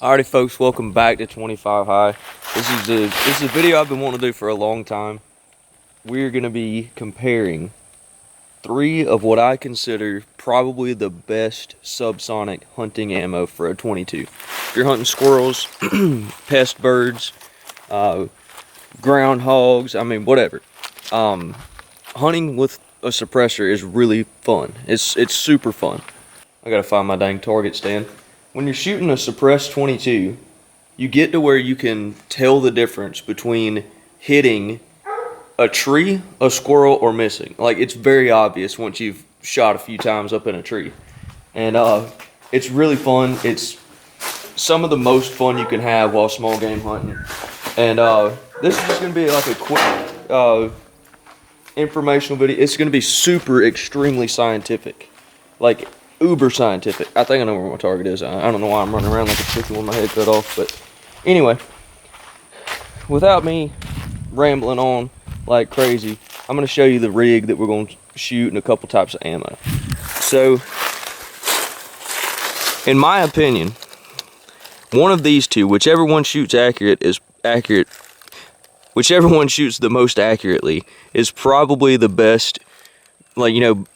Alrighty folks, welcome back to 25 High. This is a video I've been wanting to do for a long time. We're going to be comparing 3 of what I consider probably the best subsonic hunting ammo for a 22. If you're hunting squirrels, pest birds, groundhogs, I mean whatever. Hunting with a suppressor is really fun. It's super fun. I gotta find my dang target stand. When you're shooting a suppressed 22, you get to where you can tell the difference between hitting a tree, a squirrel, or missing. Like, it's very obvious once you've shot a few times up in a tree. And it's really fun. It's some of the most fun you can have while small game hunting. And this is just going to be like a quick informational video. It's going to be super extremely scientific. Like, uber scientific. I think I know where my target is. I don't know why I'm running around like a chicken with my head cut off, but anyway, without me rambling on like crazy, I'm going to show you the rig that we're going to shoot and a couple types of ammo. So, in my opinion, one of these two, whichever one shoots accurate is accurate, whichever one shoots the most accurately is probably the best, like, you know,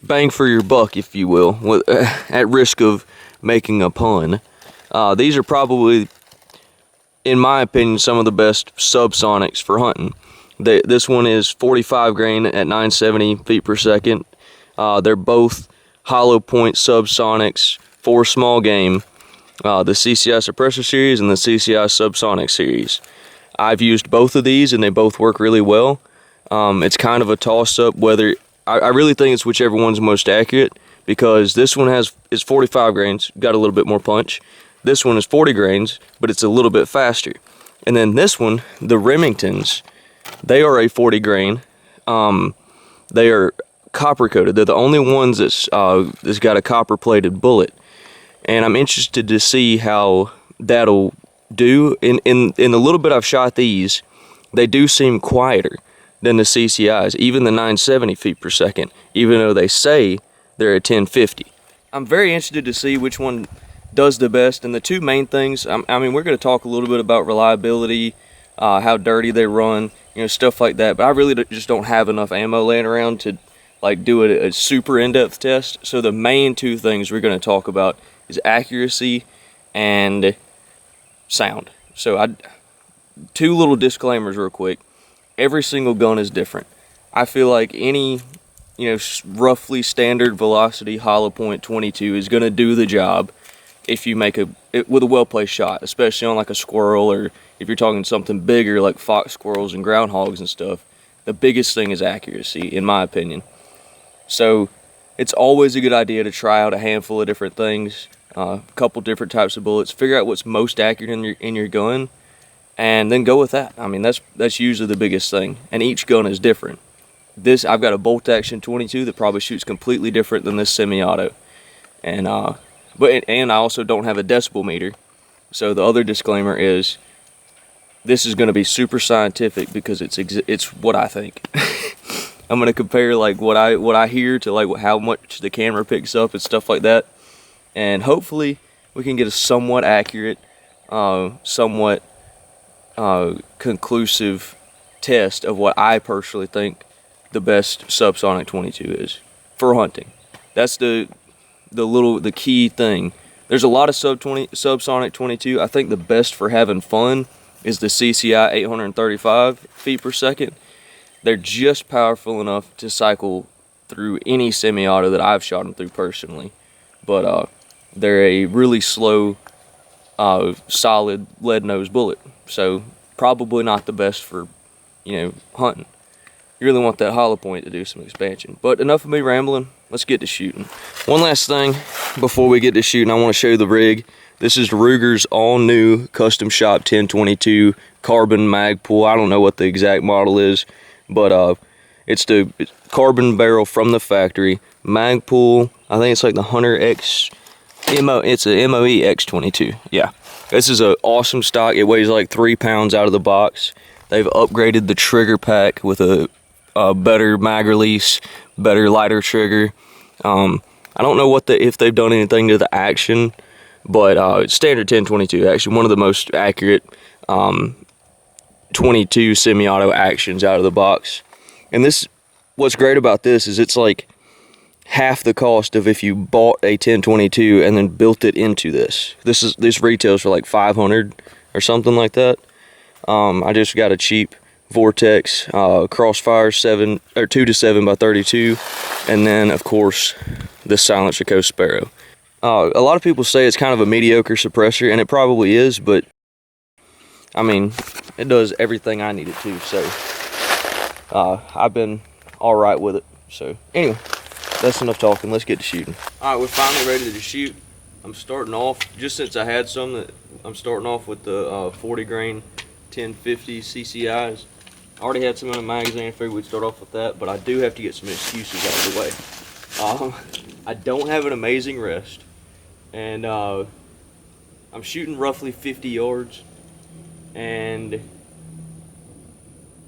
bang for your buck, if you will, at risk of making a pun. These are probably, in my opinion, some of the best subsonics for hunting. This one is 45 grain at 970 feet per second. They're both hollow point subsonics for small game. The CCI Suppressor series and the CCI Subsonic series. I've used both of these and they both work really well. It's kind of a toss-up whether I really think it's whichever one's most accurate, because this one is 45 grains, got a little bit more punch. This one is 40 grains, but it's a little bit faster. And then this one, the Remingtons, they are a 40 grain. They are copper coated. They're the only ones that's got a copper plated bullet. And I'm interested to see how that'll do. In the little bit I've shot these, they do seem quieter than the CCIs, even the 970 feet per second, even though they say they're at 1050. I'm very interested to see which one does the best, and the two main things, I mean, we're going to talk a little bit about reliability, how dirty they run, you know, stuff like that, but I really just don't have enough ammo laying around to like do a super in-depth test. So the main two things we're going to talk about is accuracy and sound. So two little disclaimers real quick. Every single gun is different. I feel like any, you know, roughly standard velocity hollow point 22 is going to do the job if you make with a well-placed shot, especially on like a squirrel, or if you're talking something bigger like fox squirrels and groundhogs and stuff. The biggest thing is accuracy, in my opinion. So it's always a good idea to try out a handful of different things, a couple different types of bullets, figure out what's most accurate in your gun, and then go with that. I mean, that's usually the biggest thing. And each gun is different. I've got a bolt action 22 that probably shoots completely different than this semi-auto. And I also don't have a decibel meter. So the other disclaimer is this is going to be super scientific because it's what I think. I'm going to compare like what I hear to like how much the camera picks up and stuff like that. And hopefully we can get a somewhat accurate, somewhat conclusive test of what I personally think the best subsonic 22 is for hunting. That's the key thing. There's a lot of subsonic 22. I think the best for having fun is the CCI 835 feet per second. They're just powerful enough to cycle through any semi-auto that I've shot them through personally, but they're a really slow, solid lead nose bullet. So probably not the best for, you know, hunting. You really want that hollow point to do some expansion. But enough of me rambling. Let's get to shooting. One last thing before we get to shooting, I want to show you the rig. This is Ruger's all new custom shop 1022 carbon Magpul. I don't know what the exact model is, but it's the carbon barrel from the factory. Magpul, I think it's like the Hunter X, it's a MOE X22, yeah. This is an awesome stock. It weighs like 3 pounds out of the box. They've upgraded the trigger pack with a better mag release, better lighter trigger. I don't know if they've done anything to the action but standard 1022, actually one of the most accurate 22 semi-auto actions out of the box. And this, what's great about this is it's like half the cost of if you bought a 1022 and then built it into this. This retails for like 500 or something like that. I just got a cheap Vortex Crossfire 2 to 7 by 32, and then of course the Silencer Coast Sparrow. A lot of people say it's kind of a mediocre suppressor, and it probably is, but I mean, it does everything I need it to, so I've been all right with it. So anyway, that's enough talking. Let's get to shooting. All right, we're finally ready to shoot. I'm starting off, just since I had some, that I'm starting off with the 40 grain 1050 CCIs. I already had some in a magazine. I figured we'd start off with that, but I do have to get some excuses out of the way. I don't have an amazing rest, and I'm shooting roughly 50 yards, and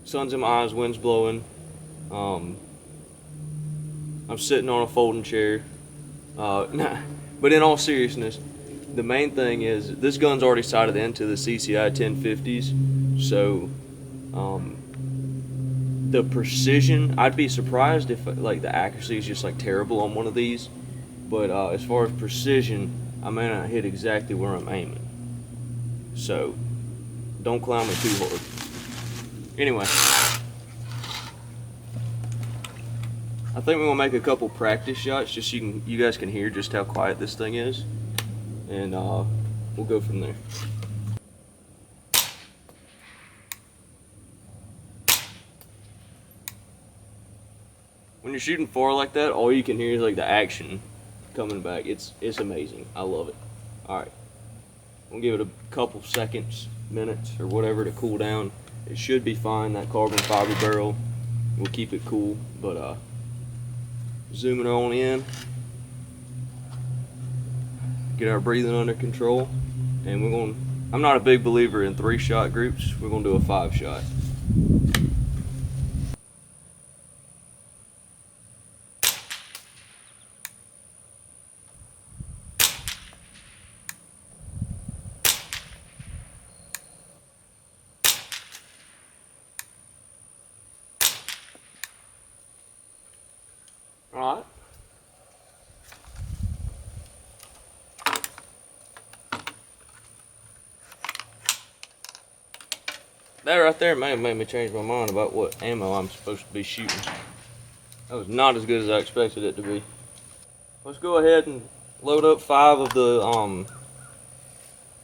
sun's in my eyes, wind's blowing. I'm sitting on a folding chair. But in all seriousness, the main thing is this gun's already sighted into the CCI 1050s, so the precision, I'd be surprised if like the accuracy is just like terrible on one of these, but as far as precision, I may not hit exactly where I'm aiming, so don't clown me too hard. Anyway, I think we're gonna make a couple practice shots just so you guys can hear just how quiet this thing is, and we'll go from there. When you're shooting far like that, all you can hear is like the action coming back. It's amazing. I love it. All right, I'm gonna give it a couple seconds, minutes, or whatever to cool down. It should be fine. That carbon fiber barrel will keep it cool, but zooming on in, get our breathing under control, and I'm not a big believer in 3-shot groups. We're gonna do a 5-shot. All right. That right there may have made me change my mind about what ammo I'm supposed to be shooting. That was not as good as I expected it to be. Let's go ahead and load up 5 of the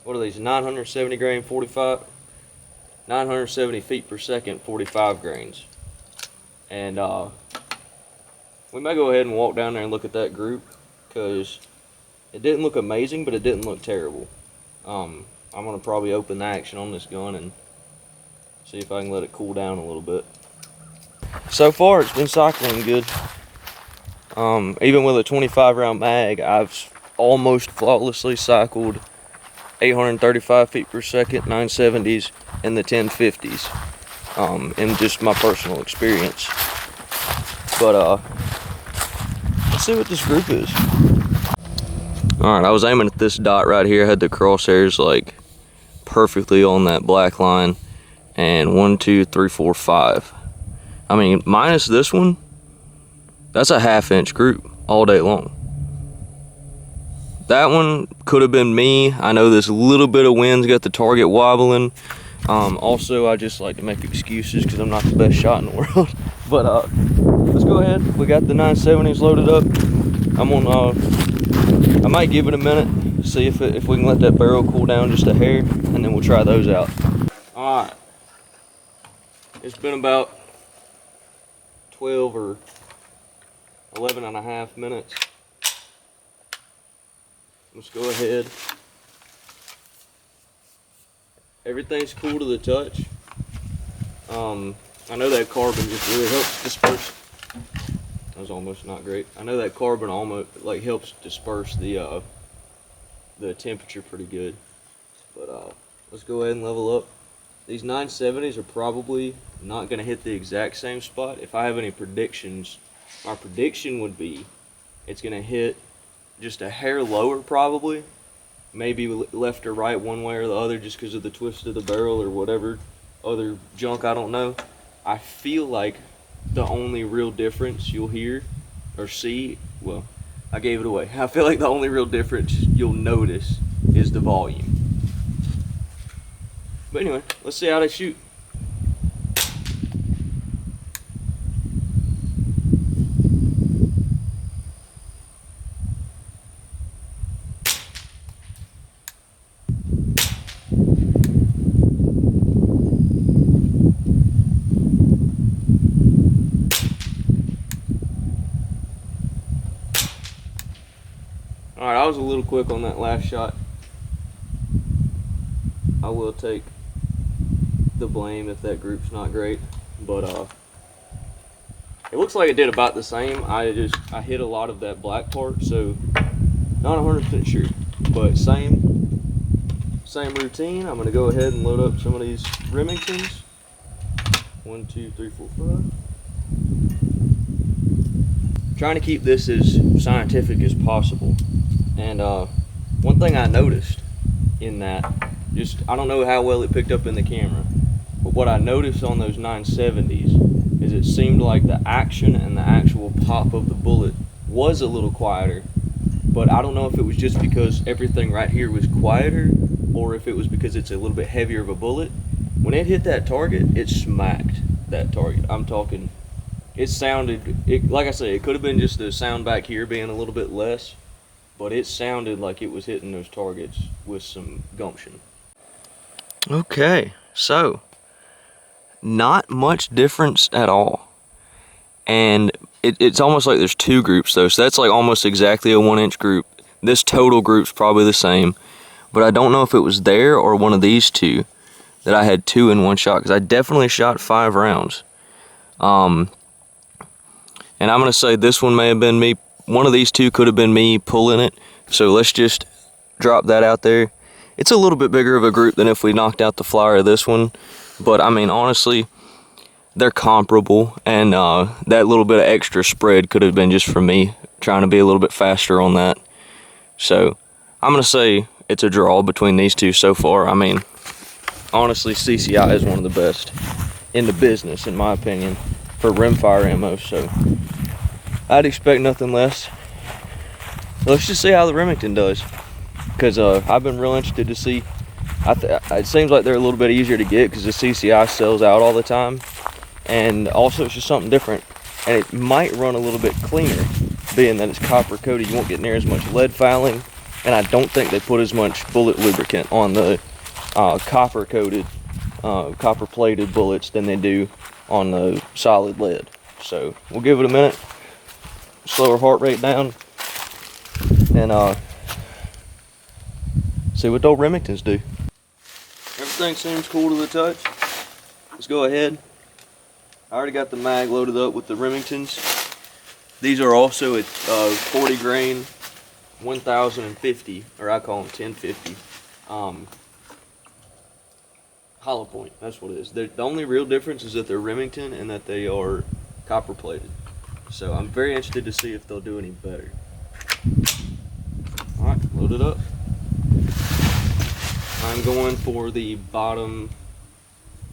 what are these, 970 grain 45, 970 feet per second 45 grains, and we may go ahead and walk down there and look at that group, because it didn't look amazing, but it didn't look terrible. I'm gonna probably open the action on this gun and see if I can let it cool down a little bit. So far it's been cycling good. Even with a 25 round mag, I've almost flawlessly cycled 835 feet per second 970s and the 1050s in just my personal experience. But let's see what this group is. Alright, I was aiming at this dot right here. I had the crosshairs like perfectly on that black line, and 1, 2, 3, 4, 5. I mean, minus this one, that's a 1/2 inch group all day long. That one could have been me. I know this little bit of wind's got the target wobbling. Also, I just like to make excuses because I'm not the best shot in the world. But let's go ahead. We got the 970s loaded up. I might give it a minute, see if we can let that barrel cool down just a hair, and then we'll try those out. All right. It's been about 12 or 11 and a half minutes. Let's go ahead. Everything's cool to the touch. I know that carbon just really helps disperse. That was almost not great. I know that carbon almost like helps disperse the temperature pretty good. But let's go ahead and level up. These 970s are probably not going to hit the exact same spot. If I have any predictions, my prediction would be it's going to hit just a hair lower probably, maybe left or right one way or the other just because of the twist of the barrel or whatever other junk, I don't know. I feel like the only real difference you'll hear or see, well, I gave it away. I feel like the only real difference you'll notice is the volume. But anyway, let's see how they shoot. Alright, I was a little quick on that last shot. I will take the blame if that group's not great, but it looks like it did about the same. I hit a lot of that black part, so not 100% sure, but same routine. I'm gonna go ahead and load up some of these Remingtons. 1, 2, 3, 4, 5. Trying to keep this as scientific as possible. And one thing I noticed in that, I don't know how well it picked up in the camera, but what I noticed on those 970s is it seemed like the action and the actual pop of the bullet was a little quieter, but I don't know if it was just because everything right here was quieter or if it was because it's a little bit heavier of a bullet. When it hit that target, it smacked that target. I'm talking, it sounded, like I say, it could have been just the sound back here being a little bit less, but it sounded like it was hitting those targets with some gumption. Okay, so not much difference at all. And it's almost like there's two groups though, so that's like almost exactly a 1-inch group. This total group's probably the same, but I don't know if it was there or one of these two that I had 2 in one shot, because I definitely shot 5 rounds. And I'm gonna say this one may have been me. One of these two could have been me pulling it, so let's just drop that out there. It's a little bit bigger of a group than if we knocked out the flyer of this one, but I mean, honestly, they're comparable, and that little bit of extra spread could have been just for me trying to be a little bit faster on that. So I'm gonna say it's a draw between these two so far. I mean, honestly, CCI is one of the best in the business, in my opinion, for rimfire ammo, so I'd expect nothing less. Let's just see how the Remington does, because I've been real interested to see. It seems like they're a little bit easier to get because the CCI sells out all the time, and also it's just something different, and it might run a little bit cleaner, being that it's copper coated. You won't get near as much lead fouling, and I don't think they put as much bullet lubricant on the copper coated, copper plated bullets than they do on the solid lead. So we'll give it a minute, slow our heart rate down, and see what those Remingtons do. Everything seems cool to the touch. Let's go ahead. I already got the mag loaded up with the Remingtons. These are also at 40 grain 1050, or I call them 1050. Hollow point, that's what it is. The only real difference is that they're Remington and that they are copper plated. So I'm very interested to see if they'll do any better. Alright, load it up. I'm going for the bottom,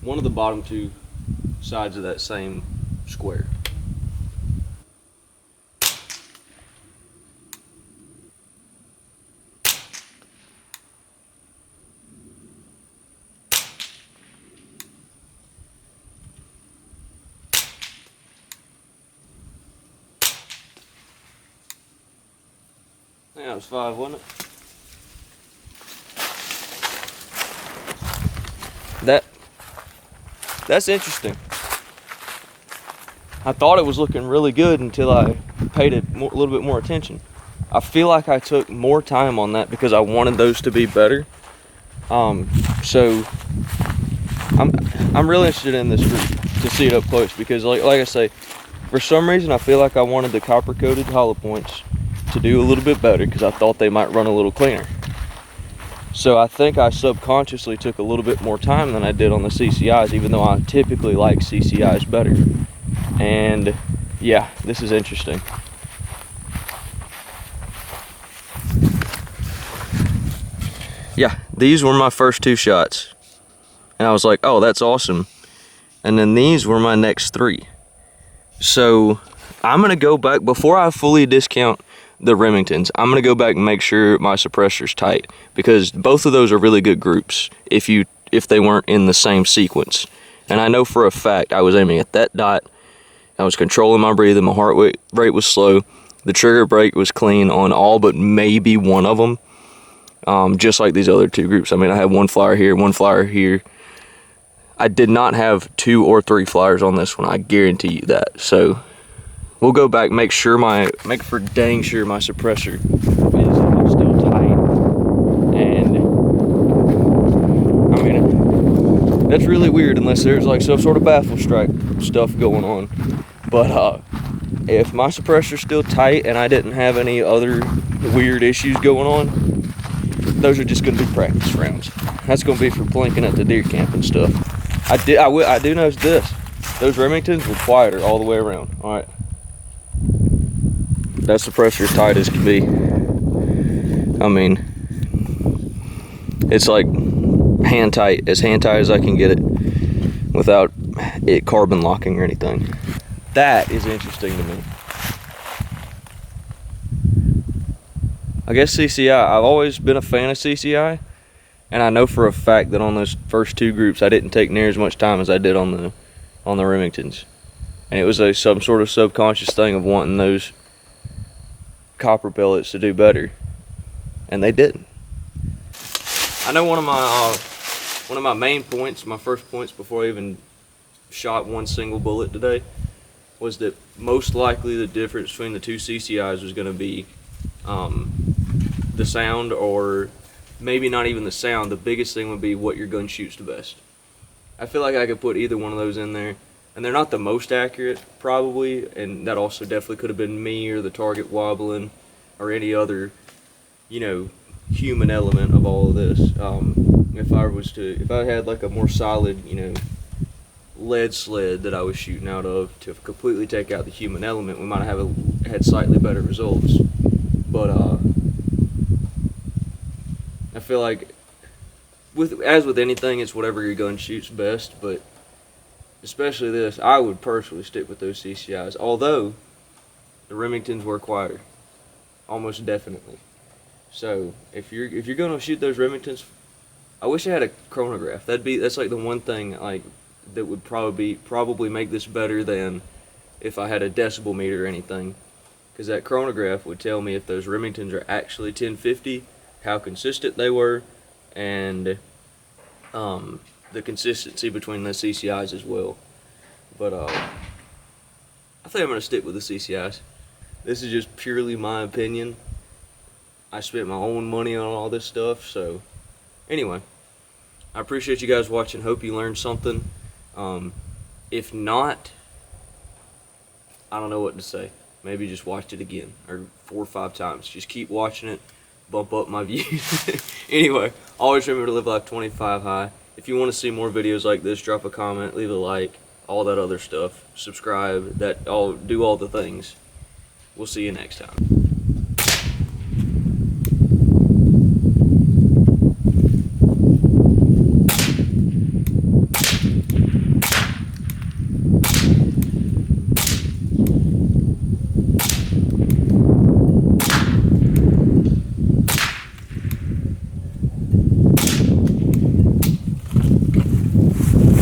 one of the bottom two sides of that same square. Yeah, it was 5, wasn't it? That's interesting. I thought it was looking really good until I paid it a little bit more attention. I feel like I took more time on that because I wanted those to be better. So I'm really interested in this group to see it up close, because like I say, for some reason I feel like I wanted the copper coated hollow points to do a little bit better because I thought they might run a little cleaner. So I think I subconsciously took a little bit more time than I did on the CCIs, even though I typically like CCIs better. And yeah, this is interesting. yeah, these were my first 2 shots. And I was like, oh, that's awesome. And then these were my next 3. So I'm going to go back, before I fully discount the Remingtons, I'm going to go back and make sure my suppressor's tight, because both of those are really good groups if they weren't in the same sequence. And I know for a fact I was aiming at that dot, I was controlling my breathing, my heart rate was slow, the trigger brake was clean on all but maybe one of them, just like these other 2 groups. I mean, I had 1 flyer here, 1 flyer here. I did not have 2 or 3 flyers on this one, I guarantee you that. So we'll go back, make for dang sure my suppressor is still tight. And I mean, that's really weird unless there's like some sort of baffle strike stuff going on. But if my suppressor's still tight and I didn't have any other weird issues going on, those are just going to be practice rounds. That's going to be for plinking at the deer camp and stuff. I do notice this. Those Remingtons were quieter all the way around. All right. That suppressor as tight as can be. I mean, it's like hand tight as I can get it without it carbon locking or anything. That is interesting to me. I guess CCI, I've always been a fan of CCI, and I know for a fact that on those first 2 groups I didn't take near as much time as I did on the Remingtons. And it was some sort of subconscious thing of wanting those copper pellets to do better, and they didn't. I know one of my main points, my first points before I even shot one single bullet today, was that most likely the difference between the 2 CCIs was going to be the sound, or maybe not even the sound. The biggest thing would be what your gun shoots the best. I feel like I could put either one of those in there, and they're not the most accurate probably, and that also definitely could have been me or the target wobbling or any other, you know, human element of all of this. If I had like a more solid, you know, lead sled that I was shooting out of to completely take out the human element, we might have had slightly better results. But I feel like as with anything, it's whatever your gun shoots best, but especially this, I would personally stick with those CCIs, although the Remingtons were quieter, almost definitely. So if you're gonna shoot those Remingtons, I wish I had a chronograph. That's like the one thing like that would probably make this better than if I had a decibel meter or anything, because that chronograph would tell me if those Remingtons are actually 1050, how consistent they were, and the consistency between the CCIs as well. But I think I'm gonna stick with the CCIs. This is just purely my opinion. I spent my own money on all this stuff, so anyway, I appreciate you guys watching. Hope you learned something. If not, I don't know what to say. Maybe just watch it again, or 4 or 5 times. Just keep watching it, bump up my views. Anyway, always remember to live life 25 high. If you want to see more videos like this, drop a comment, leave a like, all that other stuff. Subscribe, do all the things. We'll see you next time.